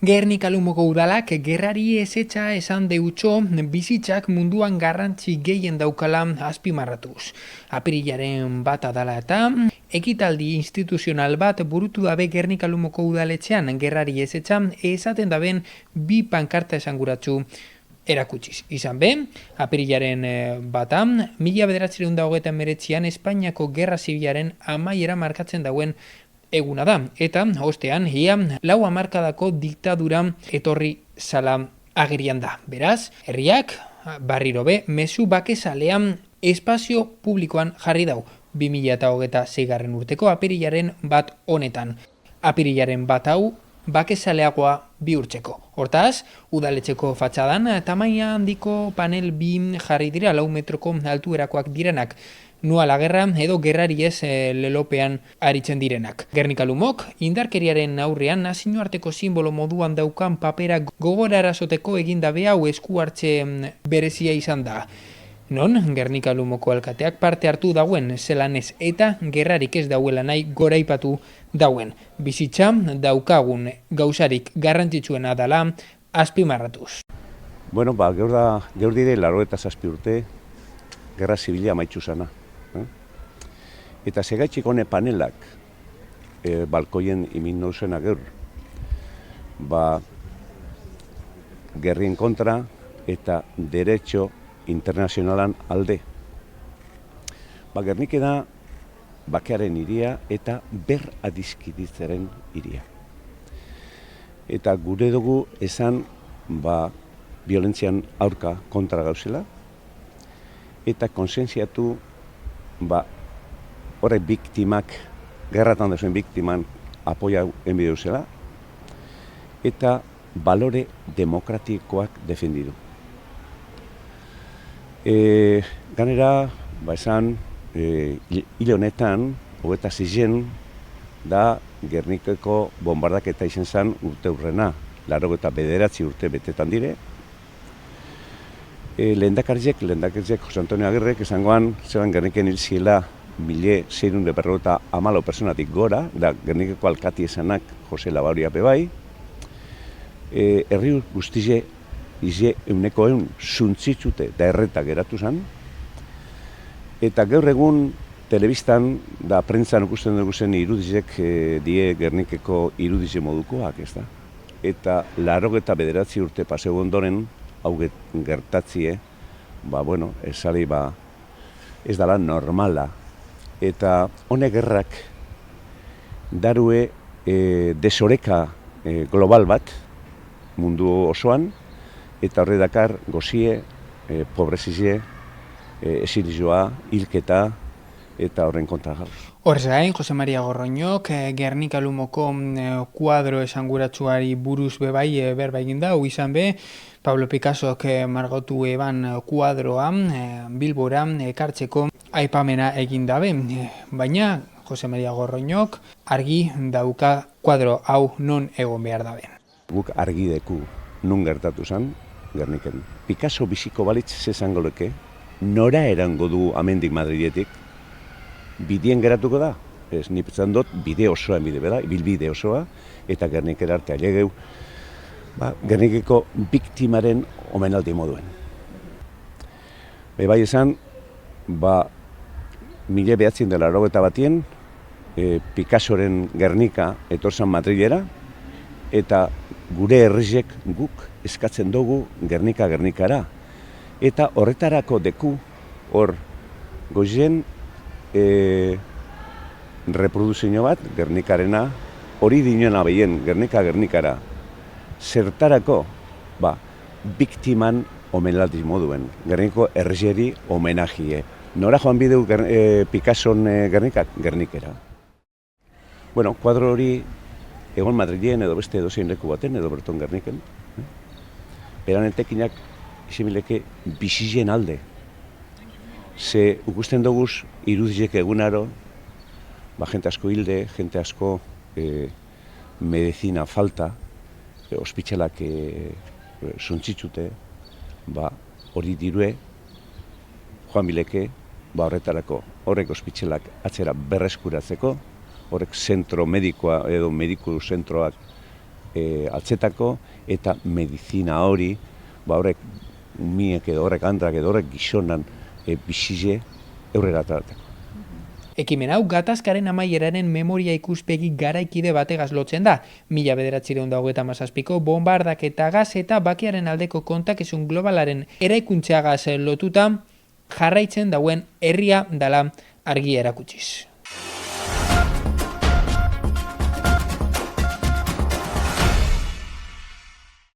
Gernika Lumoko udalak gerrari ezetza esan deutxo bizitzak munduan garrantzi gehien daukala azpimarratuz. Apirilaren bat adala eta ekitaldi instituzional bat burutu dabe Gernika Lumoko udaletxean gerrari ezetza esaten daben bi pankarta esanguratzu erakutsiz. Izan be, apirilaren bata, 1929an Espainiako Gerra Zibilaren amaiera markatzen dauen eguna da, eta ostean ia lau hamarkadako diktadura etorri zala agerian da. Beraz, herriak barriro be mezu bakezalean espazio publikoan jarri dau 2026 urteko apirilaren bat honetan. Apirilaren bat hau bakezaleagoa bihurtzeko. Hortaz, udaletxeko fatxadan tamaina handiko panel bi jarri dira 4 metroko altuerakoak direnak, Nua la gerra edo gerrari ez lelopean aritzen direnak. Gernika Lumok indarkeriaren aurrean nazioarteko simbolo moduan daukan papera gogorarazoteko egindabe hau esku hartze berezia izan da. Non, Gernika Lumoko alkateak parte hartu dauen zelanez eta gerrarik ez dauela nahi goraipatu dauen. Bizitza daukagun gauzarik garrantzitsuena dala azpimarratuz. Bueno, gaur dire 87 urte Gerra Zibila amaitzu zana. Eta segaitxik hone panelak balkoien imin nauzena gaur, gerrien kontra eta derecho internazionalan alde. Gernik da bakearen iria eta ber adizkiditzaren iria. Eta gure dugu esan violentzian aurka kontra gauzela eta konsensiatu horre biktimak, gerratan dezuen biktiman apoia enbideuzela eta balore demokratikoak defendidu. Ganera, esan, hile honetan, 26 da Gernikeko bombardaketa izan zen urte hurrena, 89 urte betetan dire. Lehendakariek Jose Antonio Agirrek esangoan, zelan Gerniken hil ziela 1654 personatik gora, da Gernikeko alkati esanak Jose Labaria bebai, herri guztize ize euneko eun zuntzitsute da erreta geratu zen, eta gaur egun telebistan da prentzan ikusten dugu zen irudizek die Gernikeko irudize modukoak, ez da? Eta 89 urte paseu ondoren, hau gertatzie, ez dala normala. Eta honek gerrak darue desoreka global bat mundu osoan, eta horre dakar gozie, pobrezizie, esilizioa, hilketa eta horren kontra gauz. Horrez gain, Jose Maria Gorroñok, Gernika Lumoko kuadro esanguratsuari buruz bebai berba egin da, izan be, Pablo Picassok margotu eban kuadroa Bilbora ekartzeko aipamena egin dabe. Baina, Jose Maria Gorroñok argi dauka kuadro hau non egon behar dabe. Guk argi deku nun gertatu zen Gerniken. Picasso biziko balitz zezango leke, nora erango du amendik Madridetik, bidien geratuko da. Ez, nipetzen dut bide osoa ibilbide osoa, eta Gernikera arte ailegeu, Gernikeko biktimaren omenaldi moduen. Bai esan, 1981 Picassoren Gernika etorzan Madrilera, eta gure herrizek guk eskatzen dugu Gernikara. Eta horretarako deku, hor goizen reproduzio bat, Gernikarena, hori dinoen abeien Gernikara. Zertarako, biktiman omenaldi moduen, Gernikeko herrizeri homenajie. Nora joan bideu Picasson Gernikera. Kuadro hori egon Madrilen edo beste edozein leku baten, edo Berton Gerniken. Beran entekinak isimileke bizien alde. Ze ukusten duguz irudizek egunaro, jente asko hilde, jente asko medizina falta, ospitzelak zuntzitsute, hori dirue, joan bileke, horretarako, horrek ospitzelak atzera berreskuratzeko, horrek zentro medikoa edo mediku zentroak altzetako eta medizina hori, horrek umiek edo horrek andrak edo horrek gizonan bizize eurrera atratzeko. Ekimen hau gatazkaren amaieraren memoria ikuspegi garaikide bategaz lotzen da. 1997ko bombardaketagaz eta bakearen aldeko kontakizun globalaren eraikuntzeagaz lotuta jarraitzen dauen herria dela argi erakutsiz.